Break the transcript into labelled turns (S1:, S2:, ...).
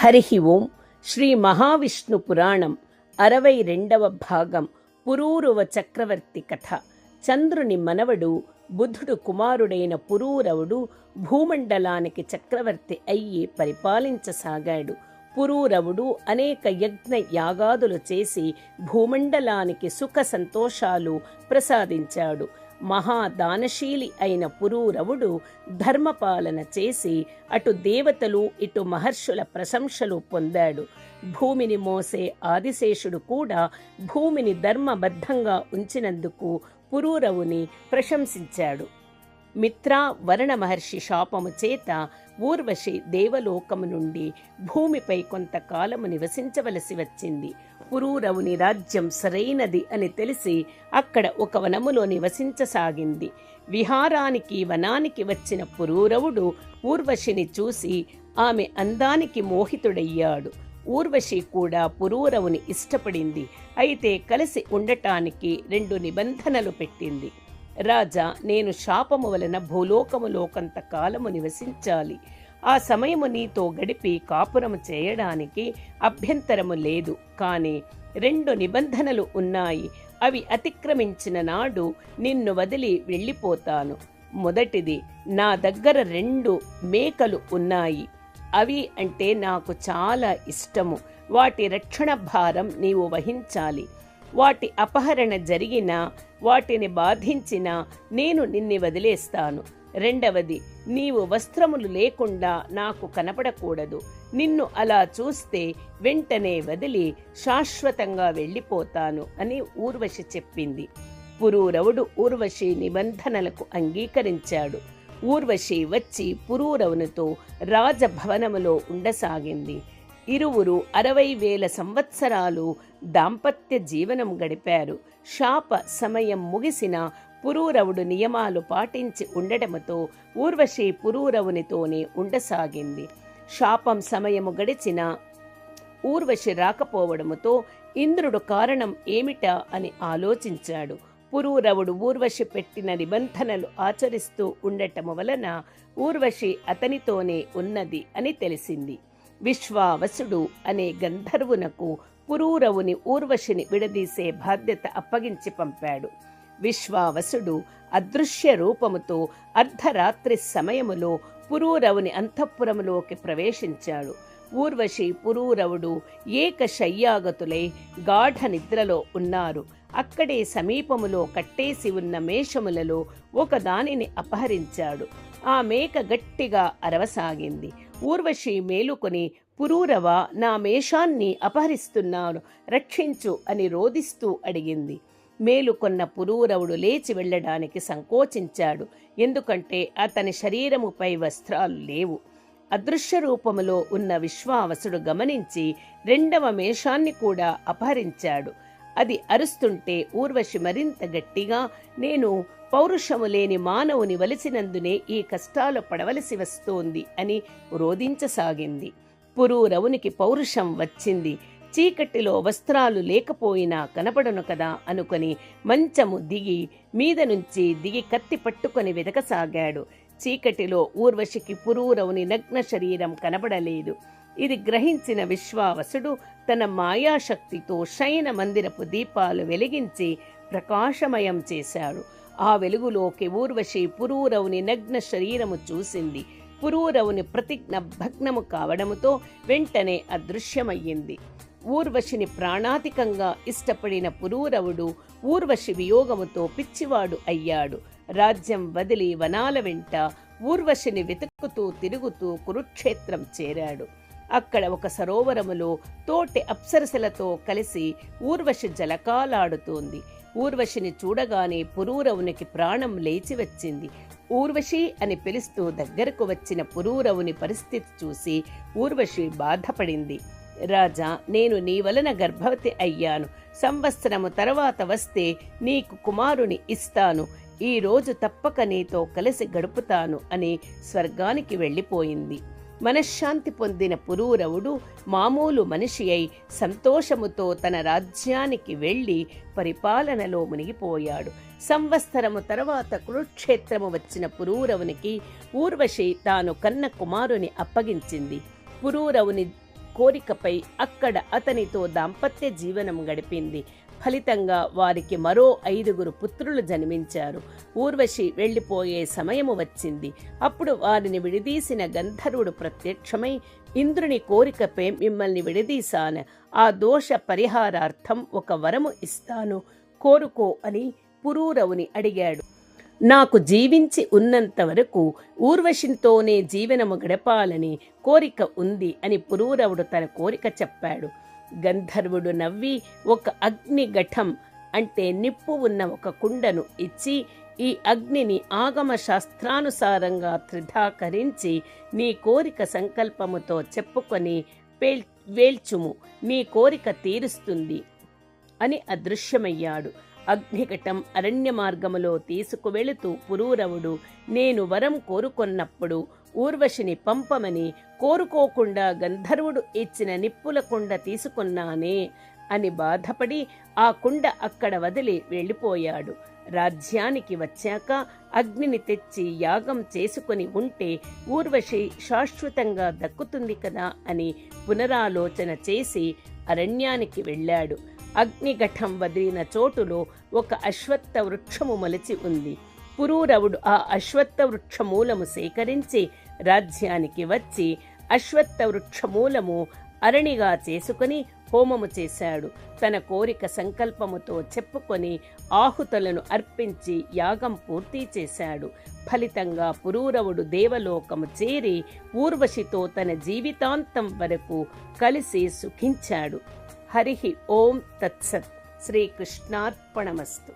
S1: హరి ఓం. శ్రీ మహావిష్ణు పురాణం 62వ భాగం. పురూరవ చక్రవర్తి కథ. చంద్రుని మనవడు బుధుడు కుమారుడైన పురూరవుడు భూమండలానికి చక్రవర్తి అయ్యి పరిపాలించసాగాడు. పురూరవుడు అనేక యజ్ఞ యాగాదులు చేసి భూమండలానికి సుఖ సంతోషాలు ప్రసాదించాడు. మహాదానశీలి అయిన పురూరవుడు ధర్మపాలన చేసి అటు దేవతలు ఇటు మహర్షుల ప్రశంసలు పొందాడు. భూమిని మోసే ఆదిశేషుడు కూడా భూమిని ధర్మబద్ధంగా ఉంచినందుకు పురూరవుని ప్రశంసించాడు. మిత్ర వరుణ మహర్షి శాపము చేత ఊర్వశి దేవలోకము నుండి భూమిపై కొంతకాలము నివసించవలసి వచ్చింది. పురూరవుని రాజ్యం సరైనది అని తెలిసి అక్కడ ఒక వనములో నివసించసాగింది. విహారానికి వనానికి వచ్చిన పురూరవుడు ఊర్వశిని చూసి ఆమె అందానికి మోహితుడయ్యాడు. ఊర్వశి కూడా పురూరవుని ఇష్టపడింది. అయితే కలిసి ఉండటానికి 2 నిబంధనలు పెట్టింది. రాజా, నేను శాపము వలన భూలోకములో కొంతకాలము నివసించాలి. ఆ సమయము నీతో గడిపి కాపురము చేయడానికి అభ్యంతరము లేదు. కానీ 2 నిబంధనలు ఉన్నాయి. అవి అతిక్రమించిన నాడు నిన్ను వదిలి వెళ్ళిపోతాను. మొదటిది, నా దగ్గర 2 మేకలు ఉన్నాయి. అవి అంటే నాకు చాలా ఇష్టము. వాటి రక్షణ భారం నీవు వహించాలి. వాటి అపహరణ జరిగినా వాటిని బాధించినా నేను నిన్ను వదిలేస్తాను. రెండవది, నీవు వస్త్రములు లేకుండా నాకు కనపడకూడదు. నిన్ను అలా చూస్తే వెంటనే వదిలి శాశ్వతంగా వెళ్ళిపోతాను అని ఊర్వశి చెప్పింది. పురూరవుడు ఊర్వశి నిబంధనలకు అంగీకరించాడు. ఊర్వశి వచ్చి పురూరవునితో రాజభవనములో ఉండసాగింది. ఇరువురు 60,000 సంవత్సరాలు దాంపత్య జీవనం గడిపారు. శాప సమయం ముగిసిన పురూరవుడు నియమాలు పాటించి ఉండటముతో ఊర్వశి పురూరవునితోనే ఉండసాగింది. శాపం సమయము గడిచిన ఊర్వశి రాకపోవడముతో ఇంద్రుడు కారణం ఏమిటా అని ఆలోచించాడు. పురూరవుడు ఊర్వశి పెట్టిన నిబంధనలు ఆచరిస్తూ ఉండటము వలన ఊర్వశి అతనితోనే ఉన్నది అని తెలిసింది. విశ్వావసుడు అనే గంధర్వునకు పురూరవుని ఊర్వశిని విడదీసే బాధ్యత అప్పగించి పంపాడు. విశ్వావసుడు అదృశ్య రూపముతో అర్ధరాత్రి సమయములో పురూరవుని అంతఃపురములోకి ప్రవేశించాడు. ఊర్వశి పురూరవుడు ఏకశయ్యాగతులై గాఢ నిద్రలో ఉన్నారు. అక్కడే సమీపములో కట్టేసి ఉన్న మేషములలో ఒకదానిని అపహరించాడు. ఆ మేక గట్టిగా అరవసాగింది. ఊర్వశి మేలుకొని, పురూరవ, నా మేషాన్ని అపహరిస్తున్నాను, రక్షించు అని రోదిస్తూ అడిగింది. మేలుకొన్న పురూరవుడు లేచి వెళ్ళడానికి సంకోచించాడు. ఎందుకంటే అతని శరీరముపై వస్త్రాలు లేవు. అదృశ్య రూపములో ఉన్న విశ్వావసుడు గమనించి 2వ మేషాన్ని కూడా అపహరించాడు. అది అరుస్తుంటే ఊర్వశి మరింత గట్టిగా, నేను పౌరుషము లేని మానవుని వలసినందునే ఈ కష్టాలు పడవలసి వస్తోంది అని రోధించసాగింది. పురూరవునికి పౌరుషం వచ్చింది. చీకటిలో వస్త్రాలు లేకపోయినా కనపడను కదా అనుకొని మంచము మీద నుంచి దిగి కత్తి పట్టుకొని వెతకసాగాడు. చీకటిలో ఊర్వశికి పురూరవుని నగ్న శరీరం కనబడలేదు. ఇది గ్రహించిన విశ్వావసుడు తన మాయాశక్తితో శయన మందిరపు దీపాలు వెలిగించి ప్రకాశమయం చేశాడు. ఆ వెలుగులోకి ఊర్వశి పురూరవుని నగ్న శరీరము చూసింది. పురూరవుని ప్రతిజ్ఞ భగ్నము కావడముతో వెంటనే అదృశ్యమయ్యింది. ఊర్వశిని ప్రాణాతికంగా ఇష్టపడిన పురూరవుడు ఊర్వశి వియోగముతో పిచ్చివాడు అయ్యాడు. రాజ్యం వదిలి వనాల వెంట ఊర్వశిని వెతుకుతూ తిరుగుతూ కురుక్షేత్రం చేరాడు. అక్కడ ఒక సరోవరములో తోటి అప్సరసలతో కలిసి ఊర్వశి జలకాలాడుతోంది. ఊర్వశిని చూడగానే పురూరవునికి ప్రాణం లేచి వచ్చింది. ఊర్వశి అని పిలుస్తూ దగ్గరకు వచ్చిన పురూరవుని పరిస్థితి చూసి ఊర్వశి బాధపడింది. రాజా, నేను నీ వలన గర్భవతి అయ్యాను. సంవత్సరము తర్వాత వస్తే నీకు కుమారుని ఇస్తాను. ఈ రోజు తప్పక నీతో కలిసి గడుపుతాను అని స్వర్గానికి వెళ్ళిపోయింది. మనశ్శాంతి పొందిన పురూరవుడు మామూలు మనిషి అయి సంతోషముతో తన రాజ్యానికి వెళ్ళి పరిపాలనలో మునిగిపోయాడు. సంవత్సరము తర్వాత కురుక్షేత్రము వచ్చిన పురూరవునికి ఊర్వశి తాను కన్న కుమారుని అప్పగించింది. పురూరవుని కోరికపై అక్కడ అతనితో దాంపత్య జీవనం గడిపింది. ఫలితంగా వారికి మరో 5 పుత్రులు జన్మించారు. ఊర్వశి వెళ్ళిపోయే సమయము వచ్చింది. అప్పుడు వారిని విడదీసిన గంధర్వుడు ప్రత్యక్షమై, ఇంద్రుని కోరికపై మిమ్మల్ని విడదీశాను. ఆ దోష పరిహారార్థం ఒక వరము ఇస్తాను, కోరుకో అని పురూరవుని అడిగాడు. నాకు జీవించి ఉన్నంత వరకు ఊర్వశితోనే జీవనము గడపాలని కోరిక ఉంది అని పురూరవుడు తన కోరిక చెప్పాడు. గంధర్వుడు నవ్వి ఒక అగ్నిఘటం అంటే నిప్పు ఉన్న ఒక కుండను ఇచ్చి, ఈ అగ్నిని ఆగమ శాస్త్రానుసారంగా త్రిధాకరించి నీ కోరిక సంకల్పముతో చెప్పుకొని వేల్చుము, నీ కోరిక తీరుస్తుంది అని అదృశ్యమయ్యాడు. అగ్నిఘటం అరణ్య మార్గములో తీసుకువెళుతూ పురూరవుడు, నేను వరం కోరుకొన్నప్పుడు ఊర్వశిని పంపమని కోరుకోకుండా గంధర్వుడు ఇచ్చిన నిప్పుల కుండ తీసుకున్నానే అని బాధపడి ఆ కుండ అక్కడ వదిలి వెళ్ళిపోయాడు. రాజ్యానికి వచ్చాక అగ్నిని తెచ్చి యాగం చేసుకుని ఉంటే ఊర్వశి శాశ్వతంగా దక్కుతుంది కదా అని పునరాలోచన చేసి అరణ్యానికి వెళ్ళాడు. అగ్నిఘటం వదిలిన చోటులో ఒక అశ్వత్థ వృక్షము మొలిచి ఉంది. పురూరవుడు ఆ అశ్వత్థ వృక్షమూలము సేకరించి రాజ్యానికి వచ్చి అశ్వత్థ వృక్షమూలము అరణిగా చేసుకుని హోమము చేశాడు. తన కోరిక సంకల్పముతో చెప్పుకొని ఆహుతులను అర్పించి యాగం పూర్తి చేశాడు. ఫలితంగా పురూరవుడు దేవలోకము చేరి ఊర్వశితో తన జీవితాంతం వరకు కలిసి సుఖించాడు. హరి ఓం తత్సత్. శ్రీకృష్ణార్పణమస్తు.